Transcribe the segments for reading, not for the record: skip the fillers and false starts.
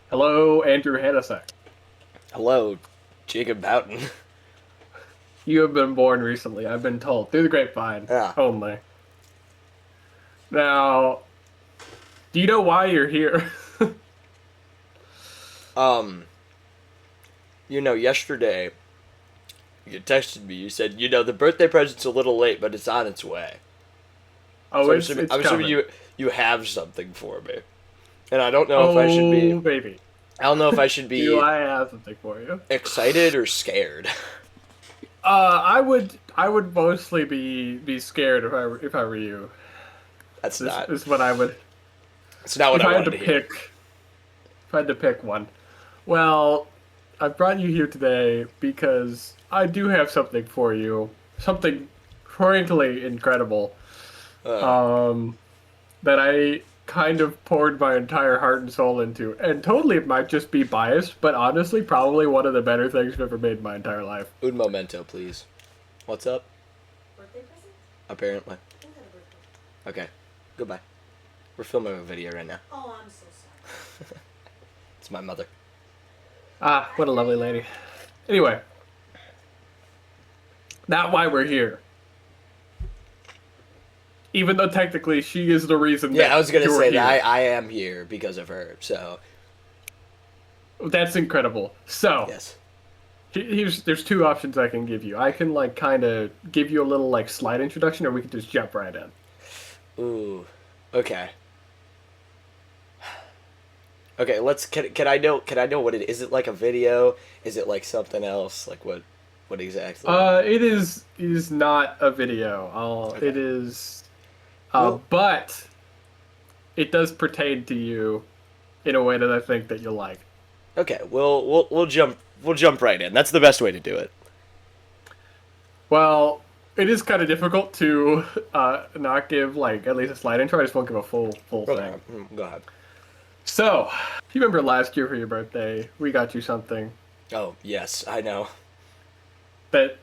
Hello, Andrew Hanasek. Hello, Jacob Boughton. You have been born recently, I've been told, through the grapevine Yeah. only. Now, do you know why you're here? Um, yesterday you texted me. You said, the birthday present's a little late, but it's on its way. Oh, So it's I'm assuming coming. you have something for me, and I don't know if I should be. Oh, baby. I don't know if I should Do be I have something for you? excited or scared. I would mostly be scared if I were you. That's This not. is what I would It's not what if I I had wanted to to hear. pick if I had to pick one. Well, I brought you here today because I do have something for you. Something frankly incredible. Uh, um, that I kind of poured my entire heart and soul into. And totally it might just be biased, but honestly, probably one of the better things I've ever made in my entire life. un momento, please. What's up? Birthday present? Apparently. Who had a birthday? Okay. Goodbye. We're filming a video right now. Oh, I'm so sorry. It's my mother. Ah, what a lovely lady. Anyway, not why we're here. Even though technically she is the reason Yeah, that I was gonna you're say that here. I am here because of her. So That's incredible. So, yes. there's two options I can give you. I can like kind of give you a little like slide introduction, or we can just jump right in. Ooh. Okay. Okay, let's can I know what it is? Is it like a video? Is it like something else? Like what exactly? It is not a video. Okay. It is, Well, but it does pertain to you in a way that I think that you'll like. okay. We'll jump right in. That's the best way to do it. Well, it is kind of difficult to not give like at least a slight intro. I just won't give a full Okay. thing. Go ahead. So, you remember last year for your birthday, we got you something Oh, yes, I know. that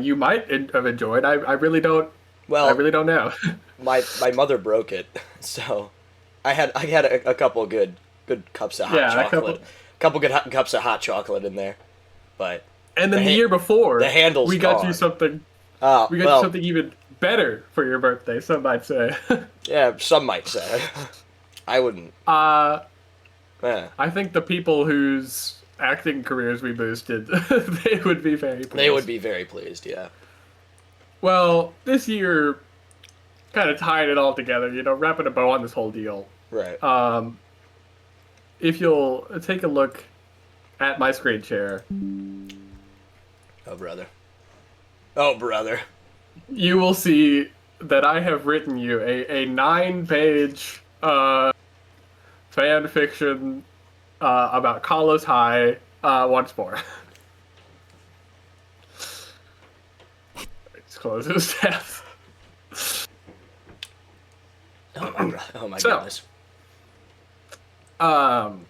you might have enjoyed. I really don't. I Well, really don't know. my mother broke it. So I had a couple good cups of hot Yeah, a couple. chocolate. Couple good cups of hot chocolate in there, but And the then the year the before, handle's we got you gone. something. Oh, We got you well, something even better for your birthday. Some might say. yeah, some might say. I wouldn't. uh, Eh. I think the people whose acting careers we boosted, they would be very They would pleased. be very pleased, yeah. Well, this year kind of tied it all together, wrapping a bow on this whole deal. Right. Um, if you'll take a look at my screen share, Oh, brother. Oh, brother. you will see that I have written you a 9-page fan fiction about Carlos High once more. Let's close his tab. Oh, my So, goodness. um,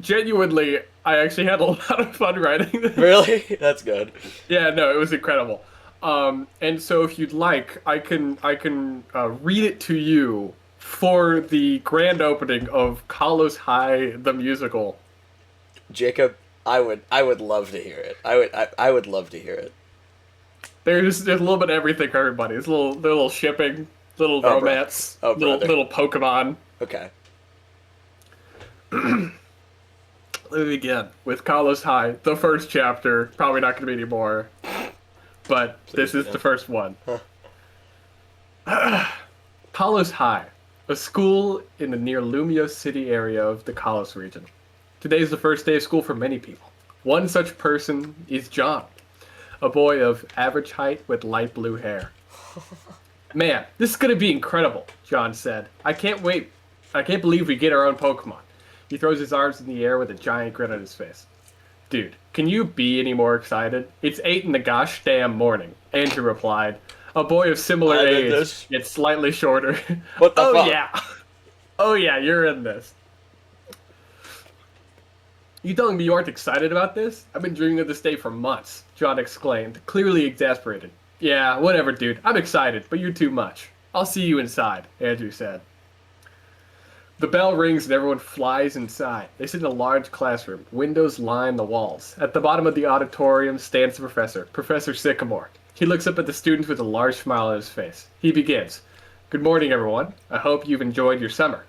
genuinely, I actually had a lot of fun writing this. Really? That's good. Yeah, no, it was incredible. And so if you'd like, I can read it to you for the grand opening of Carlos High the musical. Jacob, I would love to hear it. I would love to hear it. There's a little bit of everything for everybody. There's little shipping, little Oh, bro. romance, Oh, little brother. little Pokemon. Okay. Let me begin with Carlos High, the first chapter. Probably not going to be any more, but Please this is begin. the first one. Kalos High, a school in the near Lumio City area of the Kalos region. Today is the first day of school for many people. One such person is John, a boy of average height with light blue hair. Man, this is going to be incredible, John said. I can't wait. I can't believe we get our own Pokemon. He throws his arms in the air with a giant grin on his face. Dude, can you be any more excited? It's 8 in the gosh damn morning, Andrew replied. A boy of similar I'm in age, this. yet slightly shorter. What the Oh fuck? yeah. Oh yeah, you're in this. You telling me you aren't excited about this? I've been dreaming of this day for months, John exclaimed, clearly exasperated. Yeah, whatever, dude. I'm excited, but you're too much. I'll see you inside, Andrew said. The bell rings and everyone flies inside. They sit in a large classroom. Windows line the walls. At the bottom of the auditorium stands the professor, Professor Sycamore. He looks up at the students with a large smile on his face. He begins. Good morning, everyone. I hope you've enjoyed your summer.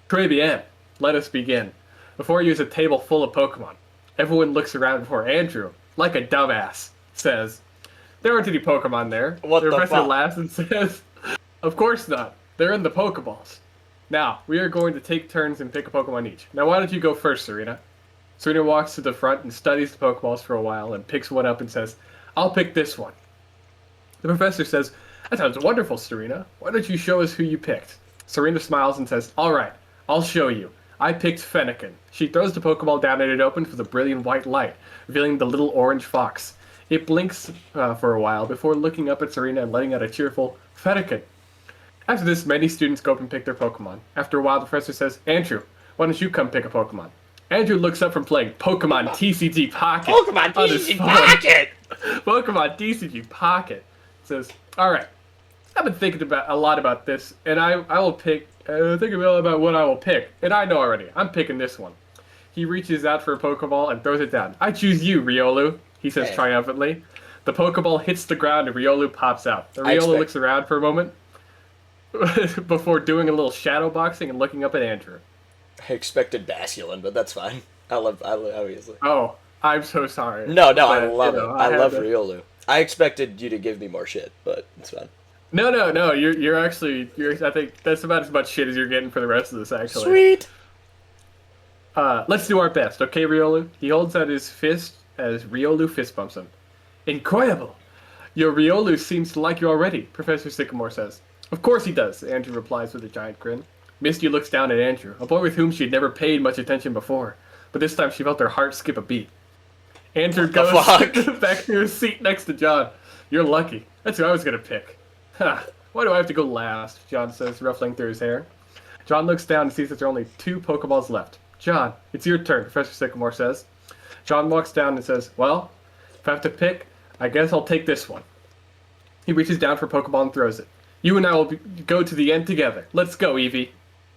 Très bien. Let us begin. Before you is a table full of Pokemon. Everyone looks around before Andrew, like a dumbass, says, there aren't any Pokemon there. What the professor fuck? laughs and says, of course not. They're in the Pokeballs. Now, we are going to take turns and pick a Pokemon each. Now, why don't you go first, Serena? Serena walks to the front and studies the Pokeballs for a while and picks one up and says, I'll pick this one. The professor says, that sounds wonderful, Serena. Why don't you show us who you picked? Serena smiles and says, all right, I'll show you. I picked Fennekin. She throws the Pokeball down and it opens with a brilliant white light, revealing the little orange fox. It blinks for a while before looking up at Serena and letting out a cheerful Fennekin. After this, many students go up and pick their Pokemon. After a while, the professor says, Andrew, why don't you come pick a Pokemon? Andrew looks up from playing Pokemon TCG Pocket. Pokemon on his TCG phone. Pocket! Pokemon TCG Pocket. Says, all right, I've been thinking about a lot about this, and I will pick, thinking about what I will pick, and I know already. I'm picking this one. He reaches out for a Pokeball and throws it down. I choose you, Riolu, he says Hey. triumphantly. The Pokeball hits the ground and Riolu pops out. The Riolu looks around for a moment before doing a little shadow boxing and looking up at Andrew. I expected Basculin, but that's fine. Obviously. Oh, I'm so sorry. No, I But, love you it. know, I had love to- Riolu. I expected you to give me more shit, but it's fine. No. You're actually. I think that's about as much shit as you're getting for the rest of this. Actually. Sweet! Let's do our best, okay, Riolu? He holds out his fist as Riolu fist bumps him. Incredible! Your Riolu seems to like you already, Professor Sycamore says. Of course he does, Andrew replies with a giant grin. Misty looks down at Andrew, a boy with whom she had never paid much attention before, but this time she felt her heart skip a beat. Andrew goes fuck? back to his seat next to John. You're lucky. That's who I was gonna pick. Huh. Why do I have to go last? John says, ruffling through his hair. John looks down and sees that there are only 2 Pokeballs left. John, it's your turn, Professor Sycamore says. John walks down and says, well, if I have to pick, I guess I'll take this one. He reaches down for a Pokeball and throws it. You and I will go to the end together. Let's go, Eevee.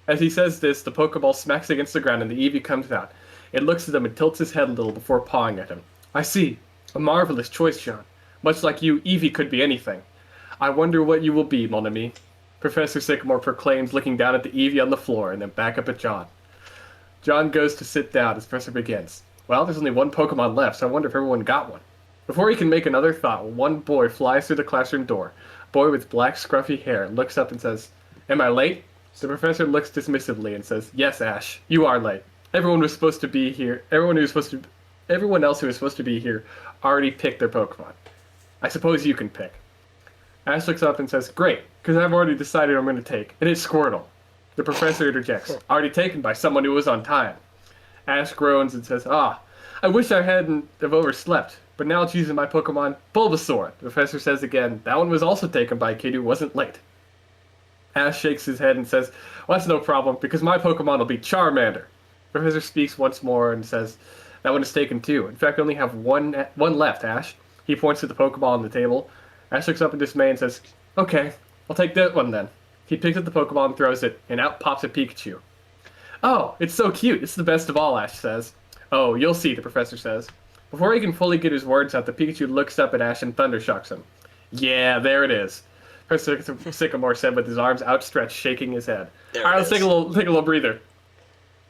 As he says this, the Pokeball smacks against the ground and the Eevee comes out. It looks at him and tilts his head a little before pawing at him. I see. A marvelous choice, John. Much like you, Eevee could be anything. I wonder what you will be, mon ami. Professor Sycamore proclaims, looking down at the Eevee on the floor and then back up at John. John goes to sit down as Professor begins. Well, there's only one Pokemon left, so I wonder if everyone got one. Before he can make another thought, one boy flies through the classroom door. A boy with black, scruffy hair looks up and says, Am I late? The professor looks dismissively and says, Yes, Ash, you are late. Everyone was supposed to be here. Everyone else who was supposed to be here already picked their Pokemon. I suppose you can pick. Ash looks up and says, Great, because I've already decided I'm going to take, and it's Squirtle. The professor interjects, already taken by someone who was on time. Ash groans and says, I wish I hadn't have overslept, but now choosing my Pokemon, Bulbasaur. The professor says again, that one was also taken by a kid who wasn't late. Ash shakes his head and says, well, that's no problem, because my Pokemon will be Charmander. The professor speaks once more and says, that one is taken too. In fact, I only have one left, Ash. He points to the Pokeball on the table. Ash looks up in dismay and says, okay, I'll take that one then. He picks up the Pokeball and throws it, and out pops a Pikachu. Oh, it's so cute. It's the best of all, Ash says. Oh, you'll see, the professor says. Before he can fully get his words out, the Pikachu looks up at Ash and thundershocks him. Yeah, there it is. Professor Sycamore said with his arms outstretched, shaking his head. There All right, it let's is. take a little breather.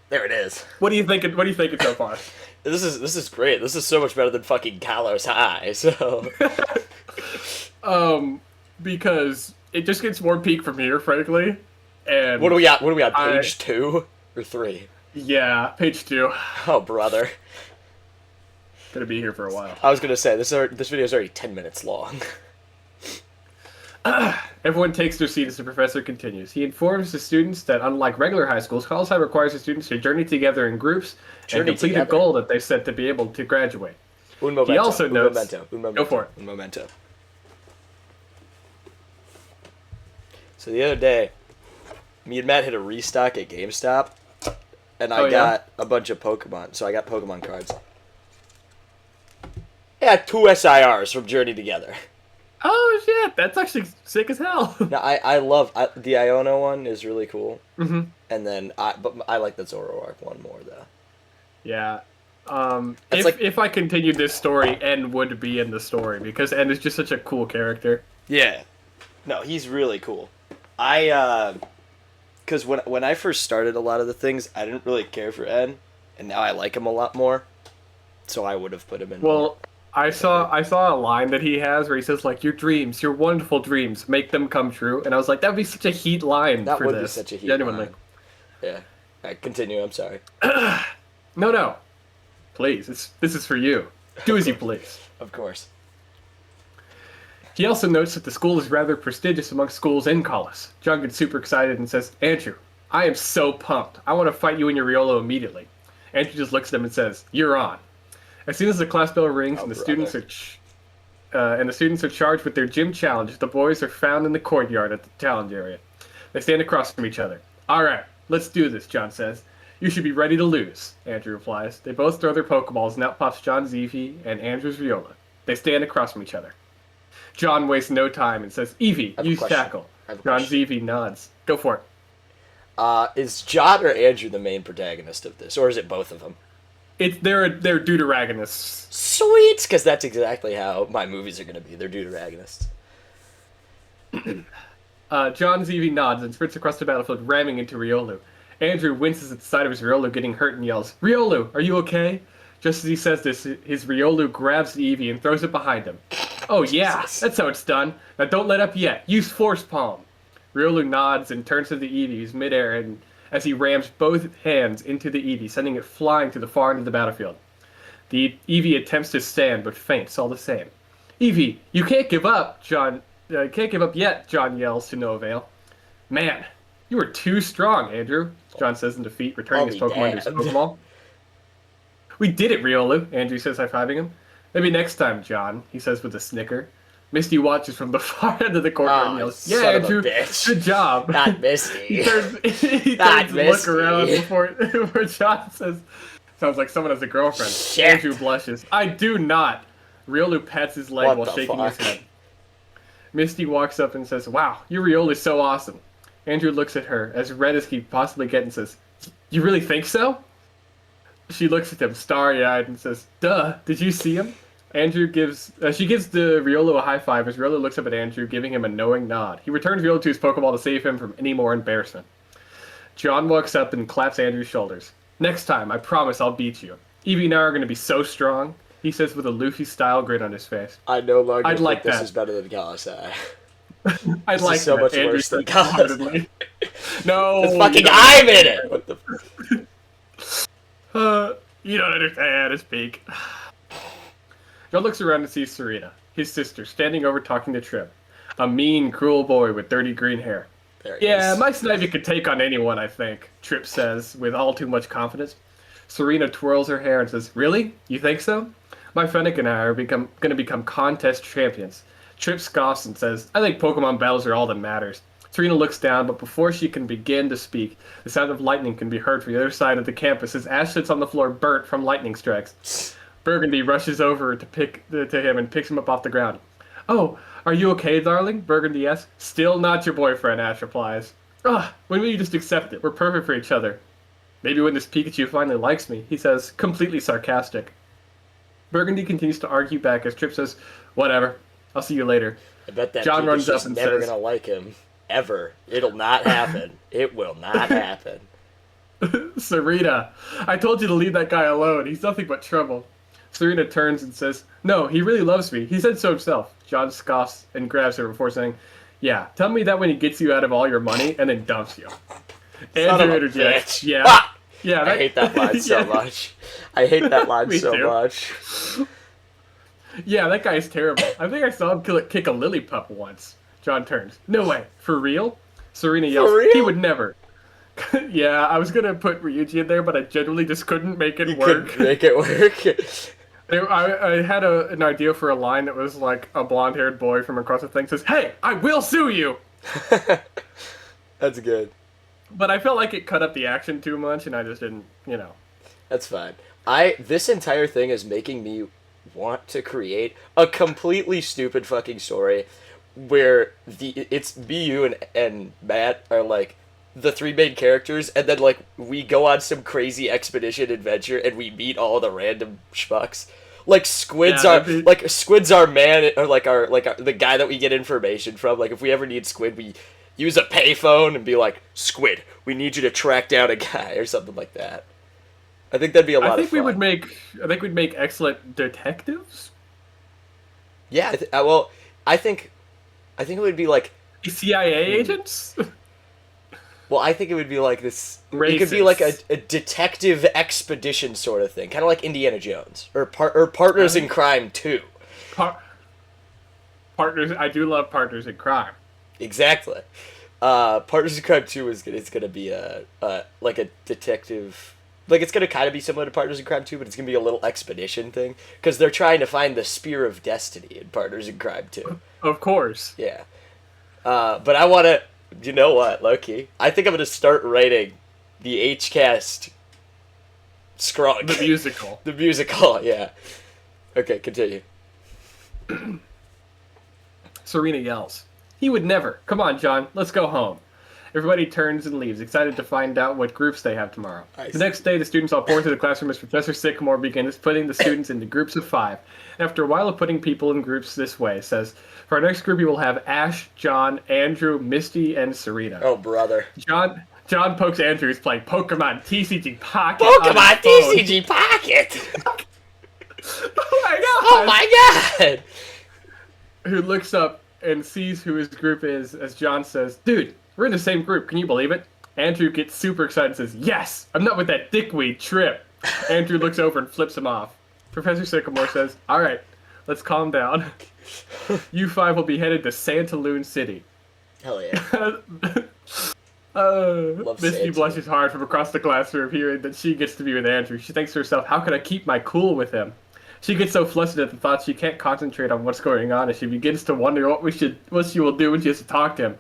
There it is. What are you thinking so far? This is great. This is so much better than fucking Kalos High. So Because it just gets more peak from here, frankly. And what are we at? What are we on? I- Page 2 or 3? yeah, page 2. Oh brother. Gonna be here for a while. I was gonna say this video is already 10 minutes long. Everyone takes their seat as the professor continues. He informs the students that unlike regular high schools, college high requires the students to journey together in groups and Journey complete together. a goal that they set to be able to graduate. Un momento. also un notes- momento. Un momento. Go for it. Un momento. So the other day, me and Matt hit a restock at GameStop, and I Oh, yeah? got a bunch of Pokemon. So I got Pokemon cards. Yeah, 2 SIRs from Journey Together. Oh shit, that's actually sick as hell. No, I love the Iono one is really cool, hmm and then but I like the Zoroark one more though. Yeah. It's If like if I continued this story, N would be in the story because N is just such a cool character. yeah, no, he's really cool. Because when I first started a lot of the things, I didn't really care for N, and now I like him a lot more. So I would have put him in more. Well, I saw a line that he has where he says like, "Your dreams, your wonderful dreams, make them come true," and I was like, that'd be such a heat line That for would be this. such a heat Genuinely. line. Yeah. All right, continue. I'm sorry. No, no, please. This is for you. Do as you please. Of course. He also notes that the school is rather prestigious among schools in Collis. John gets super excited and says, "Andrew, I am so pumped. I want to fight you and your Riolo immediately." Andrew just looks at him and says, "You're on." As soon as the class bell rings Oh, and the brother. students are charged with their gym challenge, the boys are found in the courtyard at the challenge area. They stand across from each other. "All right, let's do this," John says. "You should be ready to lose," Andrew replies. They both throw their Pokeballs, and out pops John's Eevee and Andrew's Viola. They stand across from each other. John wastes no time and says, "Eevee, I have a use question. tackle." I have a John's question. Eevee nods. Go for it. Is John or Andrew the main protagonist of this, or is it both of them? They're deuteragonists. Sweet, because that's exactly how my movies are going to be. They're deuteragonists. John's Eevee nods and sprints across the battlefield, ramming into Riolu. Andrew winces at the sight of his Riolu getting hurt and yells, "Riolu, are you okay?" Just as he says this, his Riolu grabs the Eevee and throws it behind him. "Oh yeah, Jesus. that's how it's done. Now don't let up yet. Use Force Palm." Riolu nods and turns to the Eevee, who's midair, and as he rams both hands into the Eevee, sending it flying to the far end of the battlefield. The Eevee attempts to stand, but faints all the same. "Eevee, you can't give up, John. Can't give up yet," John yells to no avail. "Man, you were too strong, Andrew," John says in defeat, returning his I'll be Pokemon to his damned. Pokeball. "We did it, Riolu," Andrew says, high-fiving him. "Maybe next time, John," he says with a snicker. Misty watches from the far end of the courtyard and Oh, yells, "Yeah, son of a Andrew, bitch. good job." Not Misty. He turns Not to look Misty. around before John says, "Sounds like someone has a girlfriend." Shit. Andrew blushes. "I do not." Riolu pats his leg What while the shaking his fuck? head. Misty walks up and says, "Wow, your Riolu is so awesome." Andrew looks at her, as red as he possibly get, and says, "You really think so?" She looks at him, starry-eyed, and says, "Duh, did you see him?" She gives the Riolu a high five as Riolu looks up at Andrew, giving him a knowing nod. He returns Riolu to his Pokeball to save him from any more embarrassment. John walks up and claps Andrew's shoulders. "Next time, I promise I'll beat you. Eevee and I are going to be so strong," he says with a Luffy-style grin on his face. I no longer I'd think like this that. is better than Kalasai. I'd This like is so that, much Andrew worse than said Cos. wholeheartedly. No, It's you fucking don't I'm in it! What the You don't understand. It's peak. John looks around and sees Serena, his sister, standing over talking to Trip. A mean, cruel boy with dirty green hair. There he "Yeah, is. my Snivy could take on anyone, I think," Trip says, with all too much confidence. Serena twirls her hair and says, "Really? You think so? My Fennec and I are going to become contest champions." Trip scoffs and says, "I think Pokemon battles are all that matters." Serena looks down, but before she can begin to speak, the sound of lightning can be heard from the other side of the campus as Ash sits on the floor burnt from lightning strikes. Burgundy rushes over to him and picks him up off the ground. "Oh, are you okay, darling?" Burgundy asks. "Still not your boyfriend," Ash replies. "Ugh, when will you just accept it? We're perfect for each other." "Maybe when this Pikachu finally likes me," he says, completely sarcastic. Burgundy continues to argue back as Trip says, "Whatever. I'll see you later." I bet that John runs Pikachu's up and never says- gonna like him. Ever. It'll not happen. It will not happen. "Serena, I told you to leave that guy alone. He's nothing but trouble." Serena turns and says, "No, he really loves me. He said so himself." John scoffs and grabs her before saying, "Yeah, tell me that when he gets you out of all your money and then dumps you." Son of Andrew a interjects, bitch. "Yeah. Ah! Yeah, I hate that line so yeah. much. I hate that line Me so too. much. Yeah, that guy's terrible. I think I saw him kick a lily pup once." John turns. "No way. For real?" Serena yells, real? "He would never." Yeah, I was gonna put Ryuji in there, but I genuinely just couldn't make it You work. couldn't make it work. I had an idea for a line that was like a blonde-haired boy from across the thing says, "Hey, I will sue you!" That's good. But I felt like it cut up the action too much, and I just didn't, That's fine. This entire thing is making me want to create a completely stupid fucking story where it's me, you, and Matt are like the three main characters, and then like we go on some crazy expedition adventure and we meet all the random schmucks. Like squids Yeah, are that'd be- like squids are man or like our the guy that we get information from. Like if we ever need squid, we use a payphone and be like, Squid, we need you to track down a guy or something like that. I think that'd be a lot I of think fun. we would make. I think we'd make excellent detectives. Yeah, well, I think it would be like CIA agents. well, I think it would be like this. It could be like Racist. a detective expedition sort of thing, kind of like Indiana Jones or Partners in Crime 2. Par- Partners. I do love Partners in Crime. Exactly. Partners in Crime 2 is gonna be like a detective. Like it's gonna kind of be similar to Partners in Crime 2, but it's gonna be a little expedition thing because they're trying to find the Spear of Destiny in Partners in Crime 2. Of course. Yeah. But I want to. You know what, Loki? I think I'm gonna start writing the H-cast Scrunk. The musical. The musical, yeah. Okay, continue. Serena yells. He would never. Come on, John. Let's go home. Everybody turns and leaves, excited to find out what groups they have tomorrow. I The next day, the students all pour into the classroom as Professor Sycamore begins putting the students into groups of 5. After a while of putting people in groups this way, says, for our next group, we will have Ash, John, Andrew, Misty, and Serena. Oh, brother. John pokes Andrew, who's playing Pokemon TCG Pocket. Pokemon TCG Pocket! Oh my god! Oh my god! Who looks up and sees who his group is as John says, dude, we're in the same group. Can you believe it? Andrew gets super excited and says, yes, I'm not with that dickweed Trip. Andrew looks over and flips him off. Professor Sycamore says, all right, let's calm down. You 5 will be headed to Santaloon City. Hell yeah. Misty Santa. blushes hard from across the classroom, hearing that she gets to be with Andrew. She thinks to herself, how can I keep my cool with him? She gets so flustered at the thought she can't concentrate on what's going on, and she begins to wonder what she will do when she has to talk to him.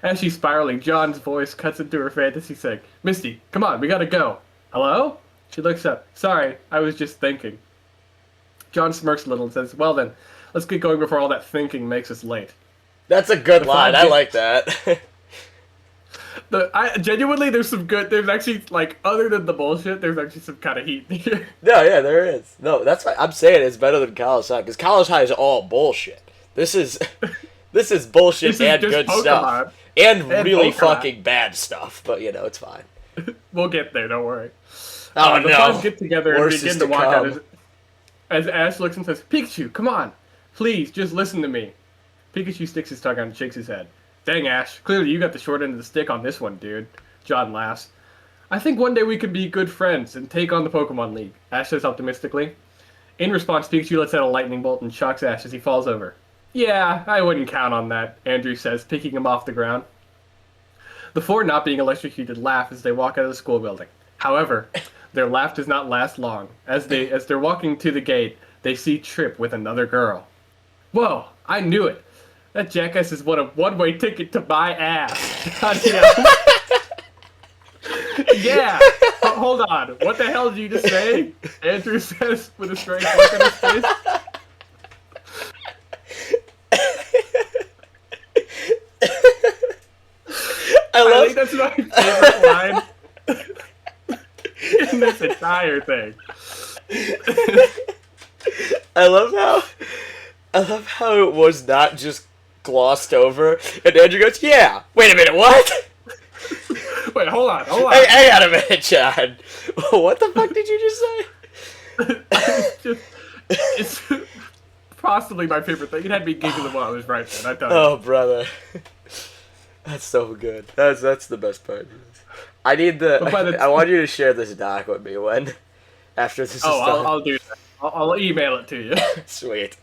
As she's spiraling, John's voice cuts into her fantasy saying, Misty, come on, we gotta go. Hello? She looks up. Sorry, I was just thinking. John smirks a little and says, well then, let's get going before all that thinking makes us late. That's a good line. I five- like that. Genuinely, there's actually, like, other than the bullshit, there's actually some kind of heat in here. No, yeah, there is. No, that's why I'm saying it's better than College High because College High is all bullshit. This is bullshit This is and just good Pokemon. stuff and really Pokemon. fucking bad stuff. But you know, it's fine. We'll get there, don't worry. Oh The no! five get together and Worse begin is to to walk out come. as Ash looks and says, Pikachu, come on. Please, just listen to me. Pikachu sticks his tongue out and shakes his head. Dang, Ash, clearly you got the short end of the stick on this one, dude. John laughs. I think one day we could be good friends and take on the Pokemon League, Ash says optimistically. In response, Pikachu lets out a lightning bolt and shocks Ash as he falls over. Yeah, I wouldn't count on that, Andrew says, picking him off the ground. The 4 not being electrocuted laugh as they walk out of the school building. However, their laugh does not last long. As they're walking to the gate, they see Trip with another girl. Whoa, I knew it. That jackass is what a one-way ticket to my ass. John yells. Yeah. Hold on. What the hell did you just say? Andrew says with a strange look on his face. I think that's my favorite line in this entire thing. I love how it was not just glossed over, and Andrew goes, "Yeah, wait a minute, what? Wait, hold on. Hang on a minute, John. What the fuck did you just say?" It's possibly my favorite thing. It had me giggling while I was right there. I tell you. Oh, brother, that's so good. That's the best part. I need I want you to share this doc with me when after this is done. I'll do that. I'll email it to you. Sweet.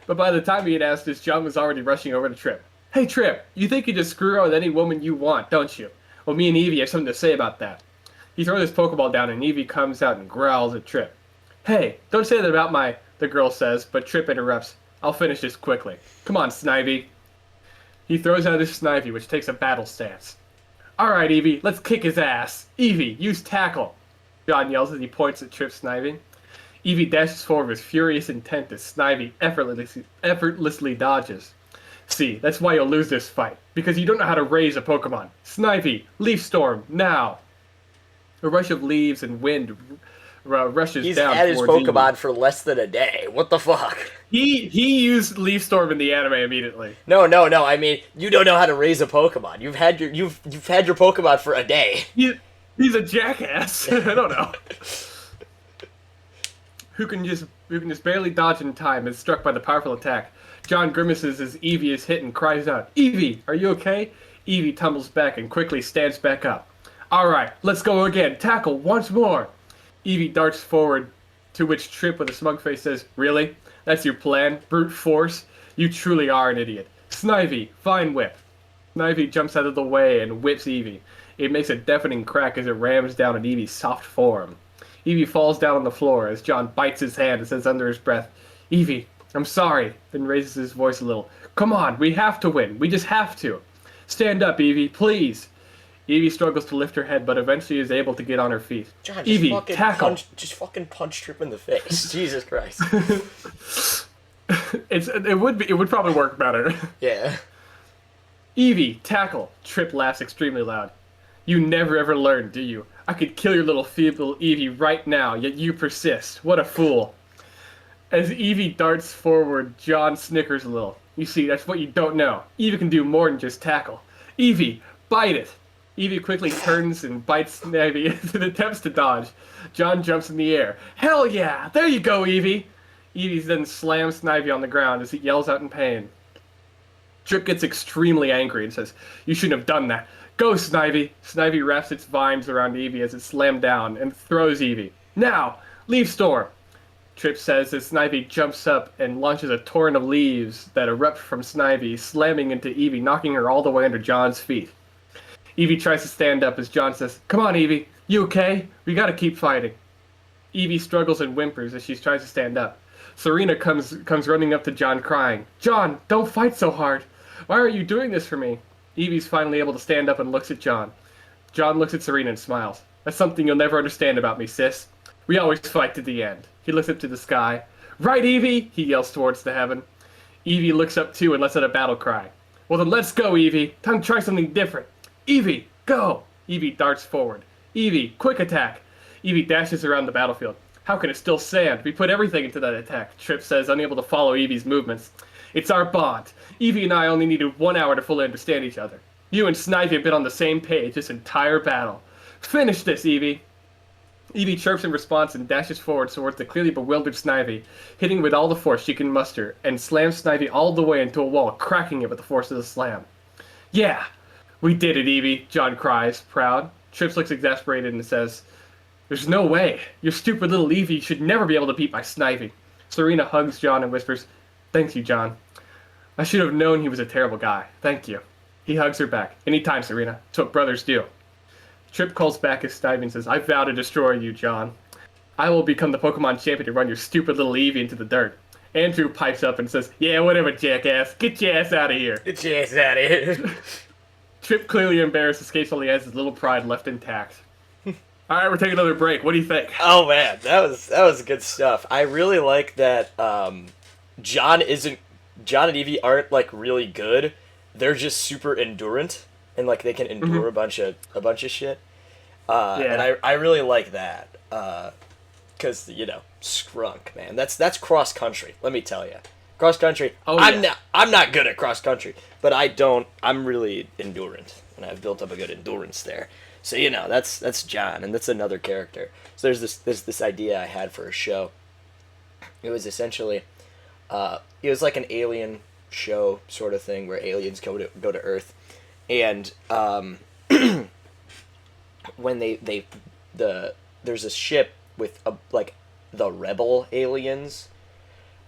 But by the time he had asked this, John was already rushing over to Trip. Hey, Trip, you think you just screw around with any woman you want, don't you? Well, me and Evie have something to say about that. He throws his Pokeball down, and Evie comes out and growls at Trip. Hey, don't say that about the girl says, but Trip interrupts. I'll finish this quickly. Come on, Snivy. He throws out his Snivy, which takes a battle stance. Alright, Evie, let's kick his ass. Evie, use Tackle. John yells as he points at Trip's Snivy. Eevee dashes forward with furious intent as Snivy effortlessly dodges. See, that's why you'll lose this fight, because you don't know how to raise a Pokemon. Snivy, Leaf Storm, now! A rush of leaves and wind rushes He's down had his towards Eevee. Pokemon for less than a day. What the fuck? He used Leaf Storm in the anime immediately. No. I mean, you don't know how to raise a Pokemon. You've had your Pokemon for a day. He's a jackass. I don't know. Who can just barely dodge in time is struck by the powerful attack. John grimaces as Eevee is hit and cries out, "Eevee, are you okay?" Eevee tumbles back and quickly stands back up. "Alright, let's go again. Tackle once more." Eevee darts forward, to which Trip with a smug face says, "Really? That's your plan? Brute force? You truly are an idiot. Snivy, fine whip." Snivy jumps out of the way and whips Eevee. It makes a deafening crack as it rams down on Eevee's soft form. Eevee falls down on the floor as John bites his hand and says under his breath, "Eevee, I'm sorry," then raises his voice a little. "Come on, we have to win. We just have to. Stand up, Eevee, please." Eevee struggles to lift her head, but eventually is able to get on her feet. John, Eevee, tackle. Just fucking punch Trip in the face. Jesus Christ. It would probably work better. Yeah. Eevee, tackle. Trip laughs extremely loud. "You never ever learn, do you? I could kill your little feeble Eevee right now, yet you persist. What a fool." As Eevee darts forward, John snickers a little. "You see, that's what you don't know. Eevee can do more than just tackle. Eevee, bite it." Eevee quickly turns and bites Snivy and attempts to dodge. John jumps in the air. "Hell yeah! There you go, Eevee!" Eevee then slams Snivy on the ground as he yells out in pain. Trip gets extremely angry and says, "You shouldn't have done that. Go, Snivy!" Snivy wraps its vines around Eevee as it slams down and throws Eevee. "Now, Leaf Storm!" Trip says as Snivy jumps up and launches a torrent of leaves that erupt from Snivy, slamming into Eevee, knocking her all the way under John's feet. Eevee tries to stand up as John says, "Come on, Eevee. You okay? We gotta keep fighting." Eevee struggles and whimpers as she tries to stand up. Serena comes running up to John crying, "John, don't fight so hard. Why are you doing this for me?" Eevee's finally able to stand up and looks at John. John looks at Serena and smiles. "That's something you'll never understand about me, sis. We always fight to the end." He looks up to the sky. "Right, Eevee?" he yells towards the heaven. Eevee looks up too and lets out a battle cry. "Well then let's go, Eevee. Time to try something different. Eevee, go!" Eevee darts forward. "Eevee, quick attack!" Eevee dashes around the battlefield. "How can it still stand? We put everything into that attack," Trip says, unable to follow Eevee's movements. "It's our bond. Eevee and I only needed 1 hour to fully understand each other. You and Snivy have been on the same page this entire battle. Finish this, Eevee!" Eevee chirps in response and dashes forward towards the clearly bewildered Snivy, hitting with all the force she can muster, and slams Snivy all the way into a wall, cracking it with the force of the slam. "Yeah! We did it, Eevee," John cries, proud. Trips looks exasperated and says, "There's no way. Your stupid little Eevee should never be able to beat my Snivy." Serena hugs John and whispers, "Thank you, John. I should have known he was a terrible guy. Thank you." He hugs her back. "Anytime, Serena. It's what brothers do." Trip calls back his Snivy and says, "I vow to destroy you, John. I will become the Pokemon champion to run your stupid little Eevee into the dirt." Andrew pipes up and says, "Yeah, whatever, jackass. Get your ass out of here." Get your ass out of here. Trip, clearly embarrassed, escapes while he has his little pride left intact. Alright, we're taking another break. What do you think? Oh man, that was good stuff. I really like that John and Eevee aren't like really good. They're just super endurant and like they can endure a bunch of shit. And I really like that. Cuz Scrunk, man. That's cross country. Let me tell you. Cross country. Oh, I'm not good at cross country, but I'm really endurant and I've built up a good endurance there. So that's John, and that's another character. So there's this idea I had for a show. It was essentially, it was like an alien show sort of thing where aliens go to Earth, and when there's a ship with the rebel aliens,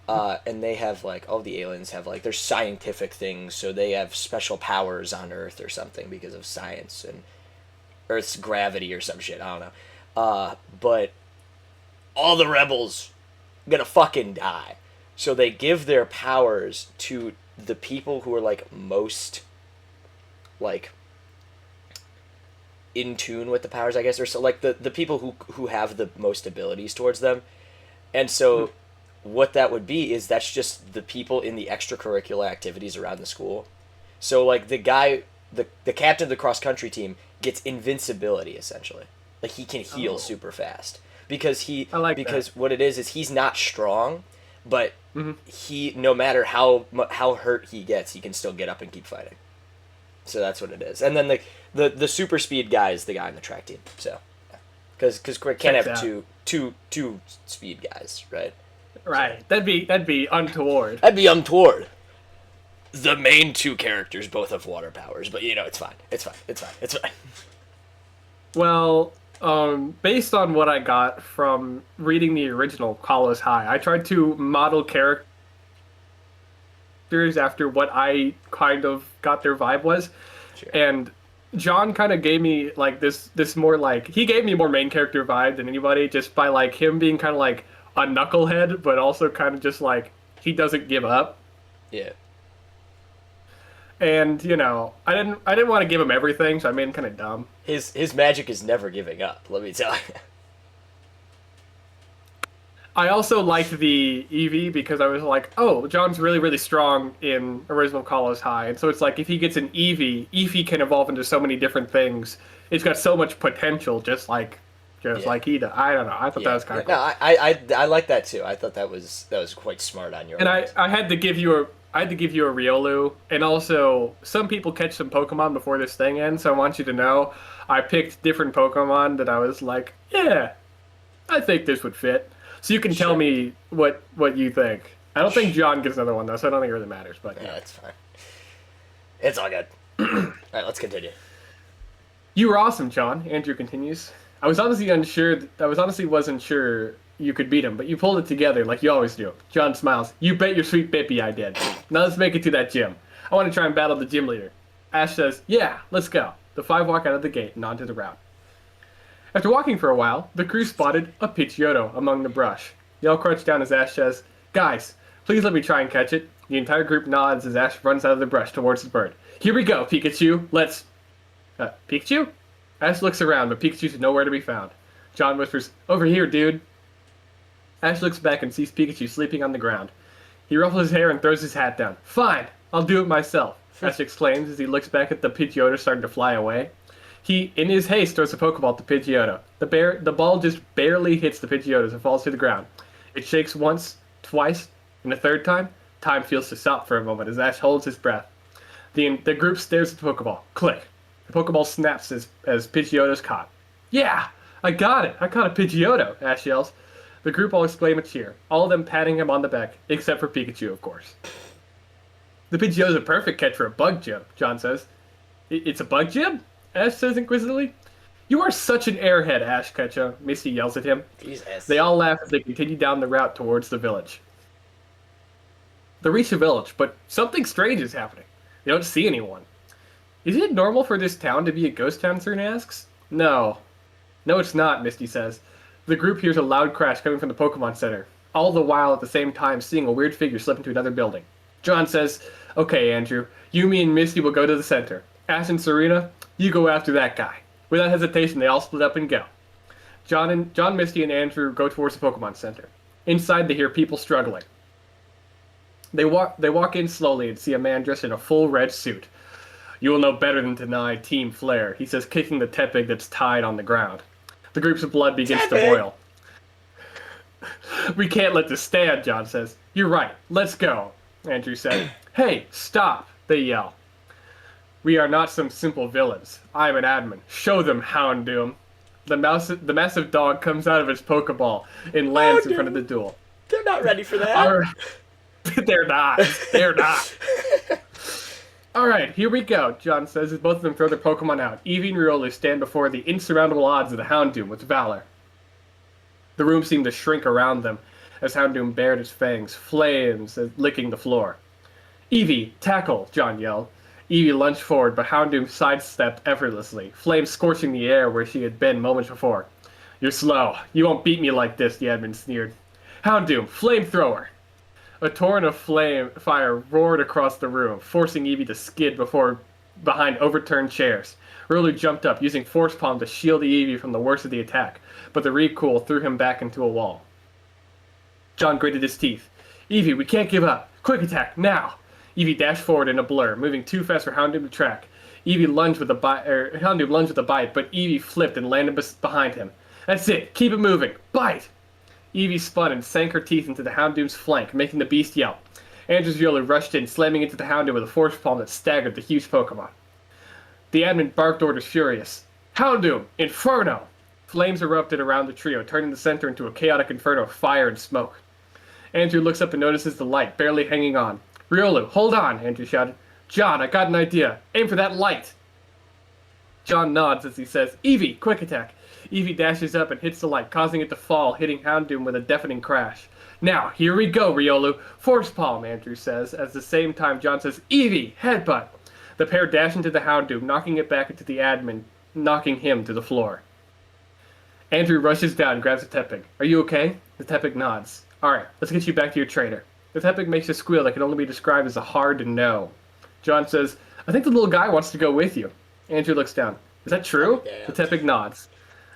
and they have like all the aliens have like their scientific things, so they have special powers on Earth or something because of science and Earth's gravity or some shit, I don't know. But all the rebels gonna fucking die. So they give their powers to the people who are like most like in tune with the powers, I guess, or so like the people who have the most abilities towards them. And so what that would be is that's just the people in the extracurricular activities around the school. So like the captain of the cross country team gets invincibility essentially. Like he can heal Oh. super fast because I like because what it is he's not strong, but Mhm. he no matter how hurt he gets, he can still get up and keep fighting. So that's what it is. And then the super speed guy is the guy on the track team. So because can't Checks have out. two speed guys, right? Right. That'd be untoward. That'd be untoward. The main two characters both have water powers, but it's fine. It's fine. It's fine. It's fine. Well, based on what I got from reading the original Hollows High, I tried to model characters after what I kind of got their vibe was, Sure. and John kind of gave me like this more like he gave me more main character vibe than anybody just by like him being kind of like a knucklehead, but also kind of just like he doesn't give up. Yeah. And I didn't want to give him everything, so I made him kind of dumb. His magic is never giving up. Let me tell you. I also liked the Eevee because I was like, oh, John's really, really strong in original Hollows High. And so it's like if he gets an Eevee can evolve into so many different things. It's got so much potential, just like Yeah. he does. I don't know. I thought that was kind of cool. No, I like that too. I thought that was quite smart on your And end. I had to give you a Riolu, and also some people catch some Pokemon before this thing ends. So I want you to know, I picked different Pokemon that I was like, yeah, I think this would fit. So you can tell Sure. me what you think. I don't think John gets another one though, so I don't think it really matters. But Yeah, it's fine. It's all good. All right, let's continue. you were awesome, John. Andrew continues. I was honestly unsure. I was honestly wasn't sure you could beat him, but you pulled it together like you always do. John smiles. You bet your sweet bippy I did. Now let's make it to that gym. I want to try and battle the gym leader. Ash says, yeah, let's go. The five walk out of the gate and onto the route. After walking for a while, the crew spotted a Pidgeotto among the brush. They all crouched down as Ash says, guys, please let me try and catch it. The entire group nods as Ash runs out of the brush towards the bird. Here we go, Pikachu. Let's... Pikachu? Ash looks around, but Pikachu's nowhere to be found. John whispers, over here, dude. Ash looks back and sees Pikachu sleeping on the ground. He ruffles his hair and throws his hat down. Fine, I'll do it myself, Ash exclaims as he looks back at the Pidgeotto starting to fly away. He, in his haste, throws a Pokeball at the Pidgeotto. The ball just barely hits the Pidgeotto as it falls to the ground. It shakes once, twice, and a third time. Time feels to stop for a moment as Ash holds his breath. The group stares at the Pokeball. Click. The Pokeball snaps as Pidgeotto's caught. Yeah, I got it. I caught a Pidgeotto, Ash yells. The group all exclaim a cheer, all of them patting him on the back, except for Pikachu, of course. The Pidgeotto's a perfect catch for a bug gym, John says. It's a bug gym? Ash says inquisitively. You are such an airhead, Ash Ketchum, Misty yells at him. Jesus. They all laugh as they continue down the route towards the village. They reach the village, but something strange is happening. They don't see anyone. Is it normal for this town to be a ghost town, Serena asks. No. No, it's not, Misty says. The group hears a loud crash coming from the Pokemon Center, all the while at the same time seeing a weird figure slip into another building. John says, okay, Andrew, you, me, and Misty will go to the center. Ash and Serena, you go after that guy. Without hesitation, they all split up and go. John, Misty, and Andrew go towards the Pokemon Center. Inside, they hear people struggling. They walk in slowly and see a man dressed in a full red suit. You will know better than to deny Team Flare, he says, kicking the Tepig that's tied on the ground. The group's blood begins to boil. We can't let this stand, John says. You're right. Let's go, Andrew said. Hey, stop, they yell. We are not some simple villains. I am an admin. Show them, Houndoom. The massive dog comes out of its Pokeball and lands in front of the duel. They're not ready for that. All right. They're not. They're not. All right, here we go, John says as both of them throw their Pokemon out. Eevee and Riolu stand before the insurmountable odds of the Houndoom with valor. The room seemed to shrink around them as Houndoom bared its fangs, flames licking the floor. Eevee, tackle, John yelled. Eevee lunged forward, but Houndoom sidestepped effortlessly, flames scorching the air where she had been moments before. You're slow. You won't beat me like this, the admin sneered. Houndoom, flamethrower! A torrent of fire roared across the room, forcing Eevee to skid behind overturned chairs. Riolu jumped up, using Force Palm to shield Eevee from the worst of the attack, but the recoil threw him back into a wall. John gritted his teeth. Evie, we can't give up. Quick attack, now! Evie dashed forward in a blur, moving too fast for Houndoom to track. Houndoom lunged with a bite, but Evie flipped and landed behind him. That's it, keep it moving, bite! Evie spun and sank her teeth into the Houndoom's flank, making the beast yelp. Andrew's Riolu rushed in, slamming into the Houndoom with a force palm that staggered the huge Pokemon. The admin barked orders furious. Houndoom, Inferno! Flames erupted around the trio, turning the center into a chaotic inferno of fire and smoke. Andrew looks up and notices the light, barely hanging on. Riolu, hold on, Andrew shouted. John, I got an idea. Aim for that light. John nods as he says, Evie, quick attack. Evie dashes up and hits the light, causing it to fall, hitting Houndoom with a deafening crash. Now, here we go, Riolu. Force palm, Andrew says, at the same time John says, Evie, headbutt. The pair dash into the Houndoom, knocking it back into the admin, knocking him to the floor. Andrew rushes down and grabs the Tepig. Are you okay? The Tepig nods. Alright, let's get you back to your trainer. The Tepig makes a squeal that can only be described as a hard no. John says, I think the little guy wants to go with you. Andrew looks down. Is that true? Yeah. The Tepig nods.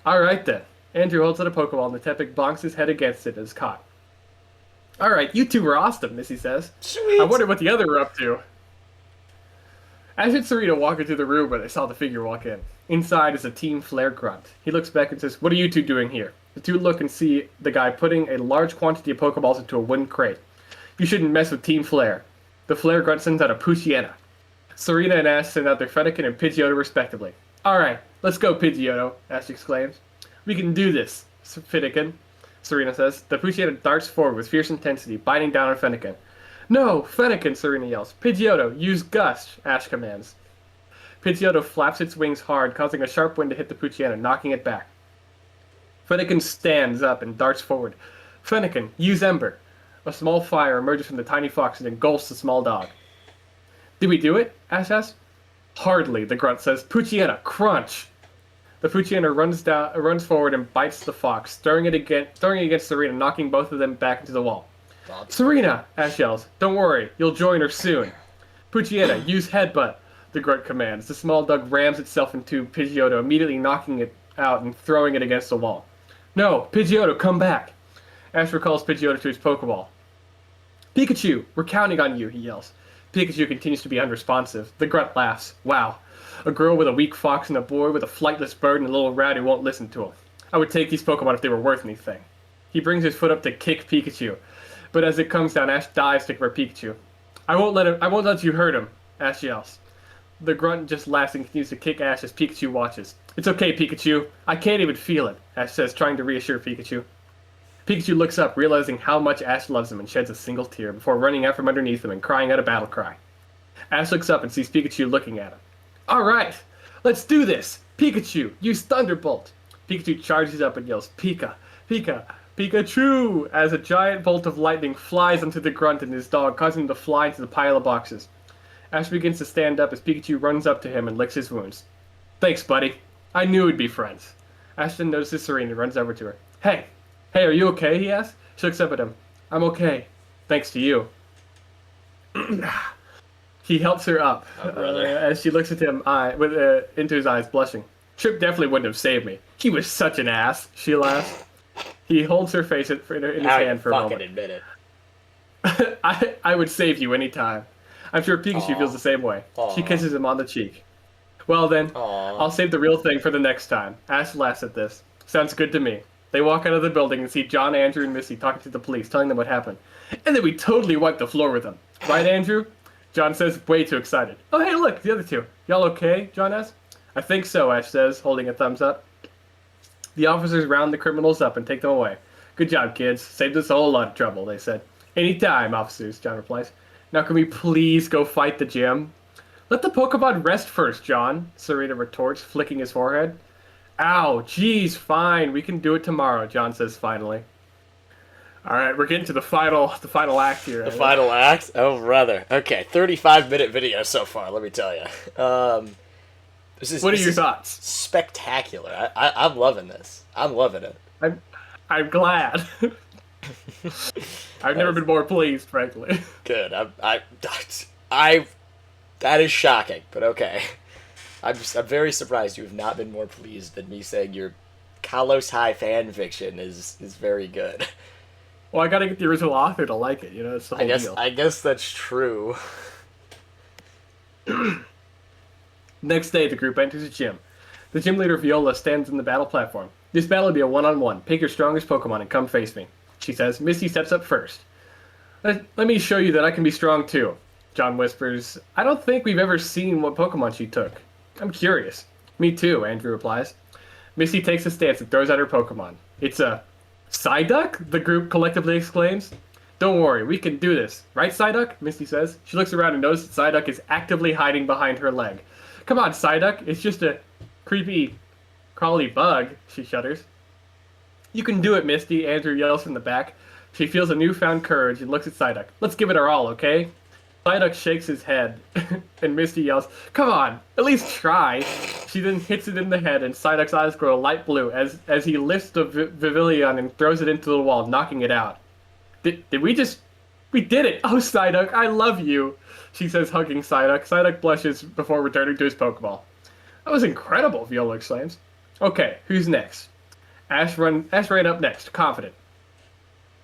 Alright then. Andrew holds out a Pokeball and the Tepig bonks his head against it and is caught. Alright, you two were awesome, Missy says. Sweet. I wonder what the other were up to. Ash and Serena walk into the room where they saw the figure walk in. Inside is a Team Flare grunt. He looks back and says, What are you two doing here? The two look and see the guy putting a large quantity of Pokeballs into a wooden crate. You shouldn't mess with Team Flare. The Flare grunt sends out a Poochyena. Serena and Ash send out their Fennekin and Pidgeotto respectively. Alright, let's go Pidgeotto, Ash exclaims. We can do this, Fennekin, Serena says. The Poochyena darts forward with fierce intensity, biting down on Fennekin. No, Fennekin, Serena yells. Pidgeotto, use Gust, Ash commands. Pidgeotto flaps its wings hard, causing a sharp wind to hit the Poochyena, knocking it back. Fennekin stands up and darts forward. Fennekin, use Ember. A small fire emerges from the tiny fox and engulfs the small dog. Did we do it? Ash asks. Hardly, the grunt says. Poochyena, crunch! The Poochyena runs forward and bites the fox, throwing it against Serena, knocking both of them back into the wall. Serena, Ash yells. Don't worry, you'll join her soon. Poochyena, use Headbutt, the grunt commands. The small dog rams itself into Pidgeotto, immediately knocking it out and throwing it against the wall. No, Pidgeotto, come back! Ash recalls Pidgeotto to his Pokeball. Pikachu, we're counting on you, he yells. Pikachu continues to be unresponsive. The grunt laughs. Wow. A girl with a weak fox and a boy with a flightless bird and a little rat who won't listen to him. I would take these Pokemon if they were worth anything. He brings his foot up to kick Pikachu, but as it comes down, Ash dives to cover Pikachu. I won't let you hurt him, Ash yells. The grunt just laughs and continues to kick Ash as Pikachu watches. It's okay, Pikachu. I can't even feel it, Ash says, trying to reassure Pikachu. Pikachu looks up, realizing how much Ash loves him, and sheds a single tear before running out from underneath him and crying out a battle cry. Ash looks up and sees Pikachu looking at him. Alright, let's do this! Pikachu, use Thunderbolt! Pikachu charges up and yells, Pika, Pika, Pikachu! As a giant bolt of lightning flies onto the grunt and his dog, causing him to fly into the pile of boxes. Ash begins to stand up as Pikachu runs up to him and licks his wounds. Thanks, buddy. I knew we'd be friends. Ash then notices Serena and runs over to her. Hey, are you okay? He asks. She looks up at him. I'm okay. Thanks to you. He helps her up as she looks at him into his eyes, blushing. Trip definitely wouldn't have saved me. He was such an ass, she laughs. He holds her face in his hand for a moment. Admit it. I would save you anytime. I'm sure Pikachu feels the same way. Aww. She kisses him on the cheek. Well then, Aww. I'll save the real thing for the next time. Ash laughs at this. Sounds good to me. They walk out of the building and see John, Andrew, and Missy talking to the police, telling them what happened. And then we totally wiped the floor with them. Right, Andrew? John says, way too excited. Oh, hey, look, the other two. Y'all okay? John asks. I think so, Ash says, holding a thumbs up. The officers round the criminals up and take them away. Good job, kids. Saved us a whole lot of trouble, they said. Anytime, officers, John replies. Now can we please go fight the gym? Let the Pokemon rest first, John, Serena retorts, flicking his forehead. Ow, geez, fine. We can do it tomorrow, John says finally. Alright, we're getting to the final act here. The final act? Oh, brother. Okay, 35-minute video so far, let me tell you. What are your thoughts? Spectacular. I'm loving this. I'm loving it. I'm glad. I've never been more pleased, frankly. Good. That is shocking, but okay. I'm very surprised you have not been more pleased than me saying your Kalos High fan fiction is very good. Well, I gotta get the original author to like it. It's the whole deal. I guess that's true. Next day, the group enters a gym. The gym leader Viola stands in the battle platform. This battle will be a one-on-one. Pick your strongest Pokemon and come face me, she says. Misty steps up first. Let me show you that I can be strong too, John whispers. I don't think we've ever seen what Pokemon she took. I'm curious. Me too, Andrew replies. Misty takes a stance and throws out her Pokemon. It's a Psyduck? The group collectively exclaims. Don't worry, we can do this. Right, Psyduck? Misty says. She looks around and notices that Psyduck is actively hiding behind her leg. Come on, Psyduck. It's just a creepy, crawly bug, she shudders. You can do it, Misty, Andrew yells from the back. She feels a newfound courage and looks at Psyduck. Let's give it our all, okay? Psyduck shakes his head, and Misty yells, Come on, at least try. She then hits it in the head, and Psyduck's eyes grow light blue as he lifts the Vivillon and throws it into the wall, knocking it out. Did we just... We did it! Oh, Psyduck, I love you! She says, hugging Psyduck. Psyduck blushes before returning to his Pokeball. That was incredible, Viola exclaims. Okay, who's next? Ash ran up next, confident.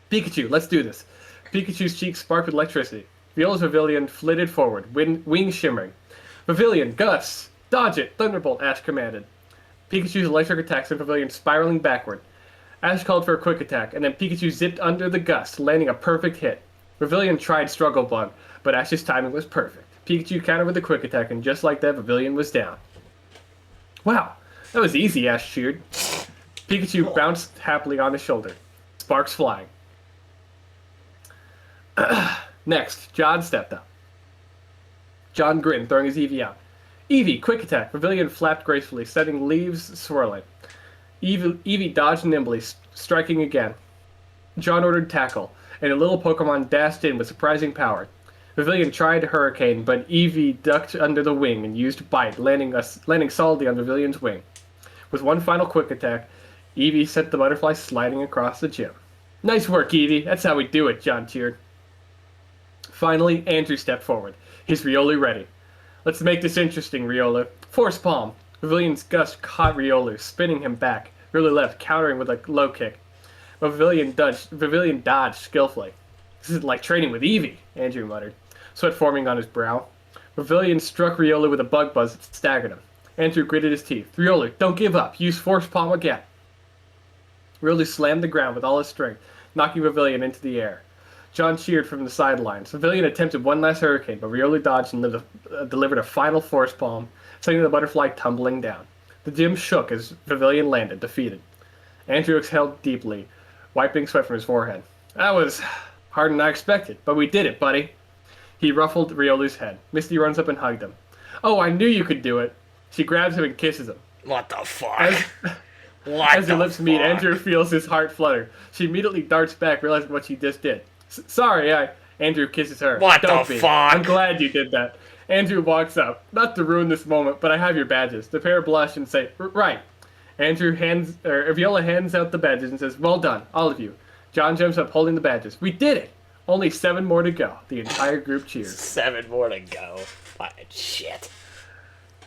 Pikachu, let's do this. Pikachu's cheeks sparked with electricity. Viola's Pavilion flitted forward, wings shimmering. Pavilion, Gus! Dodge it! Thunderbolt, Ash commanded. Pikachu's electric attack sent Pavilion spiraling backward. Ash called for a quick attack, and then Pikachu zipped under the gust, landing a perfect hit. Pavilion tried Struggle Bug, but Ash's timing was perfect. Pikachu countered with a quick attack, and just like that, Pavilion was down. Wow, that was easy, Ash cheered. Pikachu bounced happily on his shoulder. Sparks flying. Next, John stepped up. John grinned, throwing his Eevee out. Eevee, quick attack. Pavilion flapped gracefully, setting leaves swirling. Eevee dodged nimbly, striking again. John ordered tackle, and a little Pokemon dashed in with surprising power. Pavilion tried Hurricane, but Eevee ducked under the wing and used Bite, landing solidly on Pavilion's wing. With one final quick attack, Eevee sent the butterfly sliding across the gym. Nice work, Eevee. That's how we do it, John cheered. Finally, Andrew stepped forward, his Riolu ready. Let's make this interesting, Riolu. Force Palm. Pavilion's gust caught Riolu, spinning him back. Riolu left, countering with a low kick. But Pavilion dodged skillfully. This is like training with Eevee, Andrew muttered, sweat forming on his brow. Pavilion struck Riolu with a bug buzz that staggered him. Andrew gritted his teeth. Riolu, don't give up. Use Force Palm again. Riolu slammed the ground with all his strength, knocking Pavilion into the air. John cheered from the sidelines. Pavilion attempted one last Hurricane, but Riolu dodged and delivered a final Force Palm, sending the butterfly tumbling down. The gym shook as Pavilion landed, defeated. Andrew exhaled deeply, wiping sweat from his forehead. That was harder than I expected, but we did it, buddy. He ruffled Riolu's head. Misty runs up and hugged him. Oh, I knew you could do it. She grabs him and kisses him. What the fuck? As their lips meet, Andrew feels his heart flutter. She immediately darts back, realizing what she just did. Sorry, Andrew kisses her. What Don't the be. fuck? I'm glad you did that. Andrew walks up. Not to ruin this moment, but I have your badges. The pair blush and say, right. Viola hands out the badges and says, well done, all of you. John jumps up holding the badges. We did it! Only 7 more to go. The entire group cheers. 7 more to go. Fucking shit.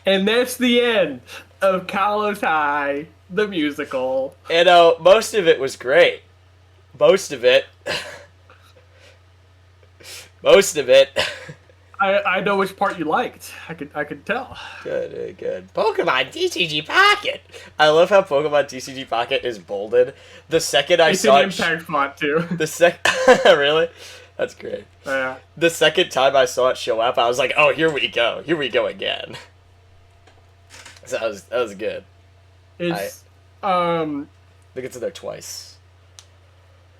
And that's the end of Kalos High, the musical. And most of it was great. Most of it. I know which part you liked. I could tell. Good. Pokemon TCG Pocket. I love how Pokemon TCG Pocket is bolded. The second I It's saw an impact font too. Really? That's great. Yeah. The second time I saw it show up, I was like, "Oh, here we go again." So that was good. It's I think it's in there twice.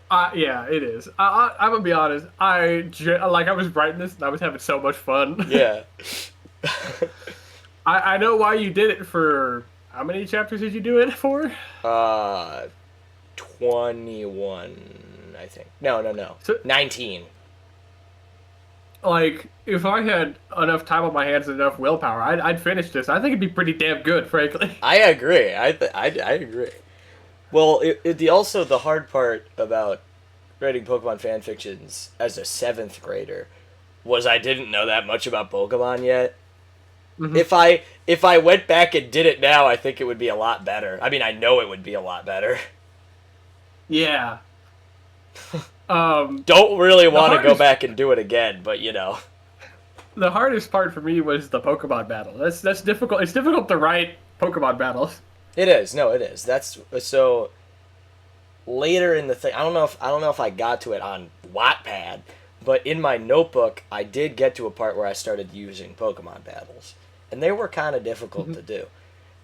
Yeah, it is. I'm gonna be honest. I was writing this and I was having so much fun. Yeah. I know why you did it for. How many chapters did you do it for? 21, I think. No. So- 19. Like, if I had enough time on my hands and enough willpower, I'd finish this. I think it'd be pretty damn good, frankly. I agree. I agree. Well, also the hard part about writing Pokemon fan fictions as a 7th grader was I didn't know that much about Pokemon yet. Mm-hmm. If I went back and did it now, I think it would be a lot better. I mean, I know it would be a lot better. Yeah. Don't really want to go hardest- back and do it again, but you know. The hardest part for me was the Pokemon battle. That's difficult. It's difficult to write Pokemon battles. It is. No, it is. That's so later in the thing. I don't know if I got to it on Wattpad, but in my notebook I did get to a part where I started using Pokemon battles, and they were kind of difficult to do.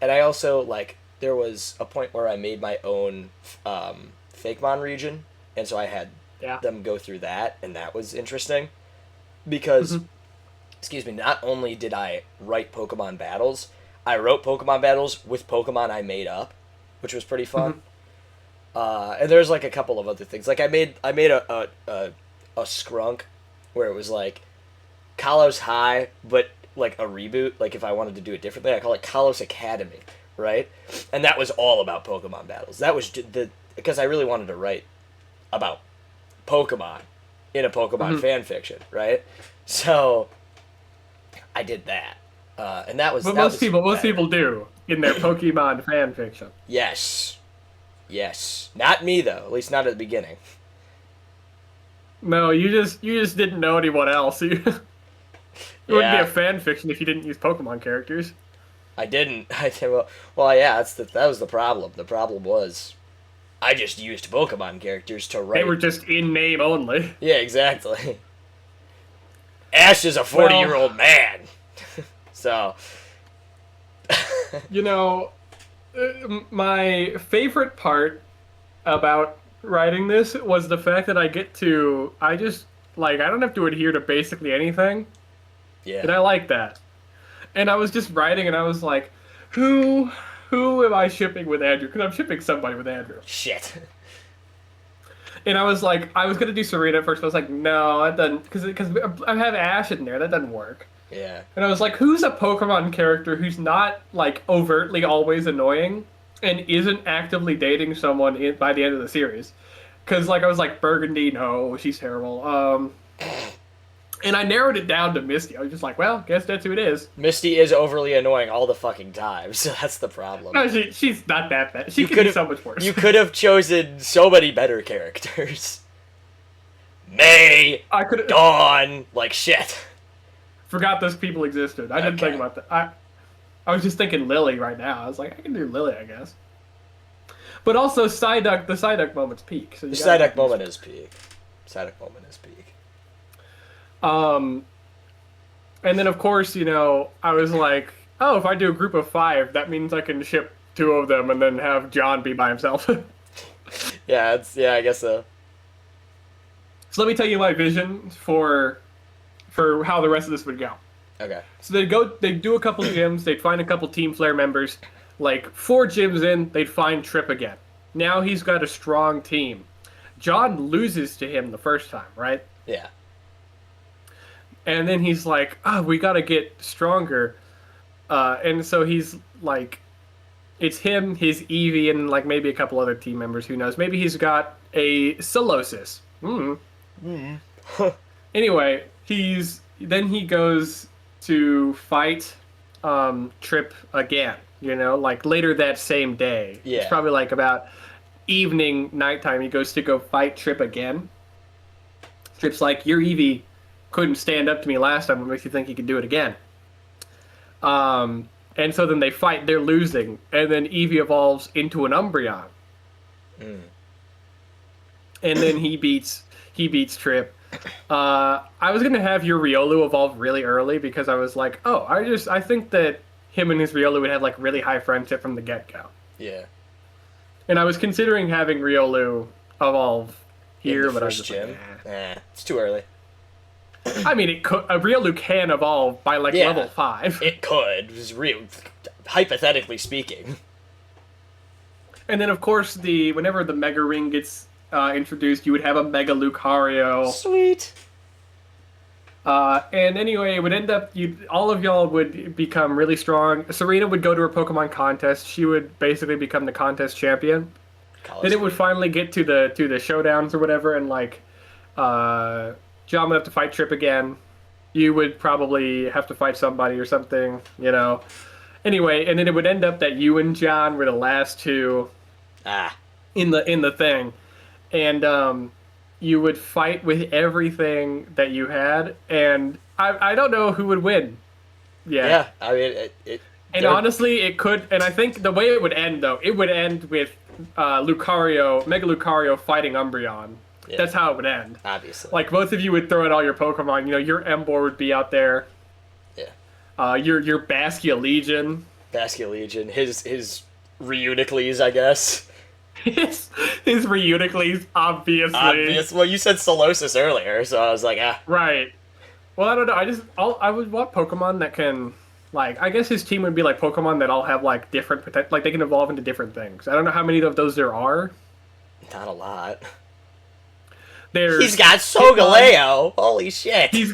And I also like there was a point where I made my own Fakemon region, and so I had Yeah. them go through that, and that was interesting because excuse me, not only did I write Pokemon battles, I wrote Pokemon battles with Pokemon I made up, which was pretty fun. And there's like a couple of other things. Like I made a Skrunk where it was like Kalos High, but like a reboot. Like if I wanted to do it differently, I call it Kalos Academy, right? And that was all about Pokemon battles. That was because I really wanted to write about Pokemon in a Pokemon fan fiction, right? So I did that, and that was But that most was people better. do in their Pokemon fan fiction. Yes. Yes. Not me though. At least not at the beginning. No, you just didn't know anyone else. It wouldn't be Yeah. a fan fiction if you didn't use Pokemon characters. I didn't. I did, well, yeah. That was the problem. The problem was, I just used Pokemon characters to They write. were just in name only. Yeah, exactly. Ash is a 40-year-old man. So. You know, my favorite part about writing this was the fact that I just like I don't have to adhere to basically anything, and I Yeah. like that. And I was just writing, and I was like, who am I shipping with Andrew? Because I'm shipping somebody with Andrew. Shit. And I was like, I was gonna do Serena at first, but I was like, no, that doesn't, because I have Ash in there, that doesn't work. Yeah. And I was like, who's a Pokemon character who's not like overtly always annoying and isn't actively dating someone by the end of the series? Because like I was like, Burgundy, no, she's terrible. And I narrowed it down to Misty. I was just like, well, guess that's who it is. Misty is overly annoying all the fucking time, so that's the problem. No, she's not that bad. She You could be could've- so much worse. You could have chosen so many better characters. May, I could Dawn, like shit. forgot those people existed. I didn't Okay. think about that. I was just thinking Lily right now. I was like, I can do Lily, I guess. But also Psyduck, the Psyduck moment's peak. So The you gotta Psyduck moment is peak. Psyduck moment is peak. And then of course, I was like, oh, if I do a group of 5, that means I can ship 2 of them and then have John be by himself. Yeah, I guess so. So let me tell you my vision for how the rest of this would go. Okay. So they'd do a couple gyms, they'd find a couple Team Flare members. Like 4 gyms in, they'd find Trip again. Now he's got a strong team. John loses to him the first time, right? Yeah. And then he's like, oh, we gotta get stronger. And so he's like, it's him, his Eevee, and like maybe a couple other team members, who knows. Maybe he's got a Solosis. Anyway, then he goes to fight Trip again, like later that same day. Yeah. It's probably like about evening, nighttime, he goes to go fight Trip again. Trip's like, your Eevee couldn't stand up to me last time, what makes you think he could do it again? And so then they fight, they're losing, and then Eevee evolves into an Umbreon. And then he beats Trip. I was gonna have your Riolu evolve really early because I was like, oh, I think that him and his Riolu would have like really high friendship from the get-go. Yeah. And I was considering having Riolu evolve here, In the but I was first just gym. like, It's too early. I mean, a Riolu can evolve by like Yeah. level 5. It could. It was real. Hypothetically speaking. And then, of course, whenever the Mega Ring gets introduced, you would have a Mega Lucario. Sweet. And anyway, it would end up, all of y'all would become really strong. Serena would go to her Pokemon contest. She would basically become the contest champion. Then it would finally get to the showdowns or whatever, and like, John would have to fight Trip again. You would probably have to fight somebody or something, Anyway, and then it would end up that you and John were the last 2 Ah. in the thing, and you would fight with everything that you had, and I don't know who would win. Yeah. Yeah, I mean, And honestly, it could, and I think the way it would end, though, it would end with Lucario, Mega Lucario fighting Umbreon. Yeah. That's how it would end. obviously. Like, both of you would throw out all your Pokemon. You know, your Emboar would be out there. Yeah. Your Baskia Legion. Basket Legion, his Reunicles, I guess. his Reunicles, obviously. Obvious. Well, you said Solosis earlier, so I was like, ah. Right. Well, I don't know. I would want Pokemon that can, like, I guess his team would be like Pokemon that all have like different like they can evolve into different things. I don't know how many of those there are. Not a lot. There's He's got Solgaleo. Holy shit. He's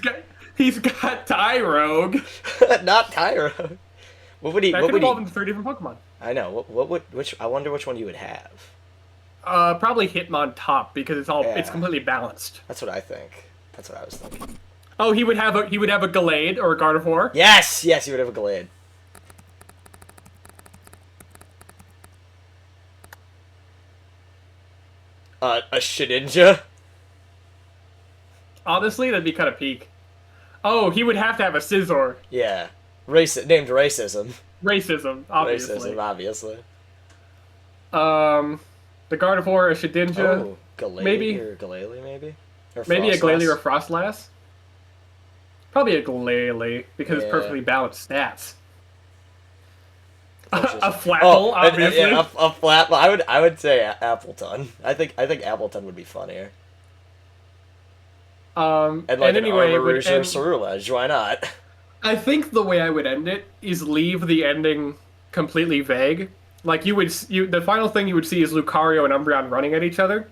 got Tyrogue. Not Tyro. What would he? That What could would evolve he? into 3 different Pokemon. I know. What would? Which? I wonder which one you would have. Probably Hitmontop because it's Yeah. completely balanced. That's what I think. That's what I was thinking. Oh, he would have a Gallade or a Gardevoir. Yes, yes, you would have a Glade. A Shedinja. Honestly, that'd be kind of peak. Oh, he would have to have a Scizor. Yeah, named racism. Racism, obviously. Racism, obviously. The Gardevoir, a Shedinja, Oh, Galele maybe. or Galele, maybe. Or maybe a Frostlass. Glalie or a Frostlass. Probably a Glalie because Yeah. it's perfectly balanced stats. That's A just- Flapple, and- obviously. yeah, a flat. I would say Appleton. I think Appleton would be funnier. And And like anyway, an it would Armarouge or end- Cerulege. Why not? I think the way I would end it is leave the ending completely vague. Like the final thing you would see is Lucario and Umbreon running at each other,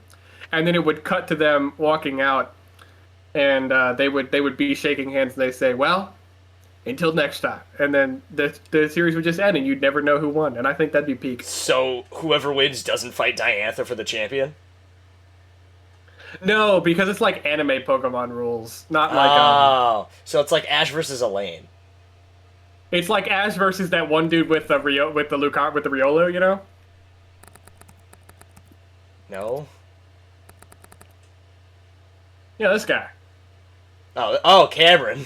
and then it would cut to them walking out, and they would be shaking hands and they say, "Well, until next time," and then the series would just end and you'd never know who won. And I think that'd be peak. So whoever wins doesn't fight Diantha for the champion. No, because it's like anime Pokemon rules, not like Oh, so it's like Ash versus Elaine. it's like Ash versus that one dude with the Riolo, you know? No. Yeah, this guy. Oh, Cameron.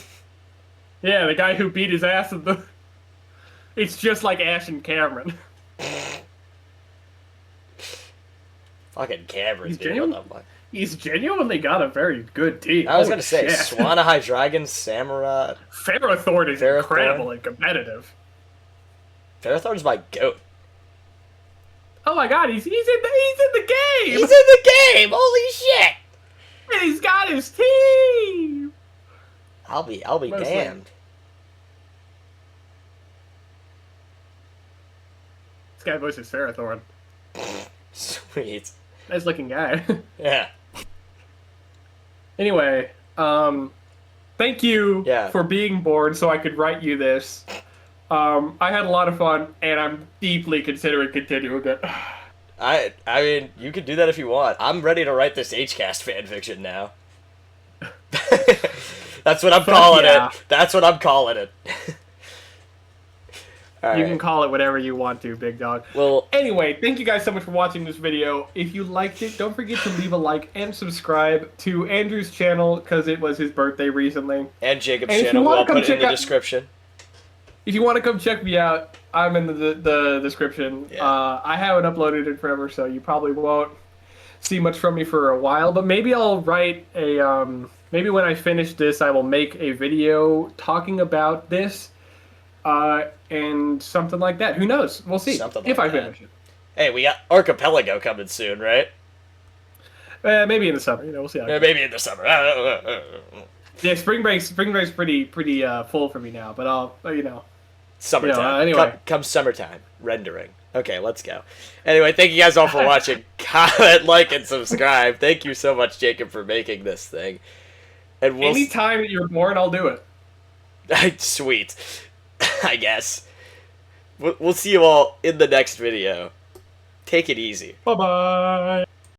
Yeah, the guy who beat his ass in the. It's just like Ash and Cameron. Fucking Cameron's He's getting genuine? on that one. He's genuinely got a very good team. I was Holy gonna say shit. Swanna Hydreigon, Samurott. Ferrothorn is Ferrothorn? incredible and competitive. Ferrothorn's my goat. Oh my god, he's in the game. He's in the game. Holy shit! And he's got his team. I'll be Mostly. damned. This guy voices Ferrothorn. Sweet. Nice looking guy. Yeah. Anyway, thank you Yeah. for being bored so I could write you this. I had a lot of fun, and I'm deeply considering continuing it. I mean, you can do that if you want. I'm ready to write this HCast fanfiction now. That's what I'm calling yeah. it. That's what I'm calling it. All You right. can call it whatever you want to, big dog. Well, Anyway, thank you guys so much for watching this video. If you liked it, don't forget to leave a like and subscribe to Andrew's channel because it was his birthday recently. and Jacob's And if you channel, wanna I'll come put it in check the out- description. If you want to come check me out, I'm in the description. Yeah. I haven't uploaded it forever, so you probably won't see much from me for a while. But maybe I'll write a maybe when I finish this, I will make a video talking about this. And something like that. Who knows? We'll see Something if like I that. finish it. Hey, we got Archipelago coming soon, right? Maybe in the summer. You know, we'll see. How it goes. Maybe in the summer. Yeah, spring break's pretty full for me now. But I'll Summertime. You know, anyway. Come summertime. Rendering. Okay, let's go. Anyway, thank you guys all for watching. Comment, like, and subscribe. Thank you so much, Jacob, for making this thing. And we'll anytime that you're born, I'll do it. Sweet. I guess. We'll see you all in the next video. Take it easy. Bye bye.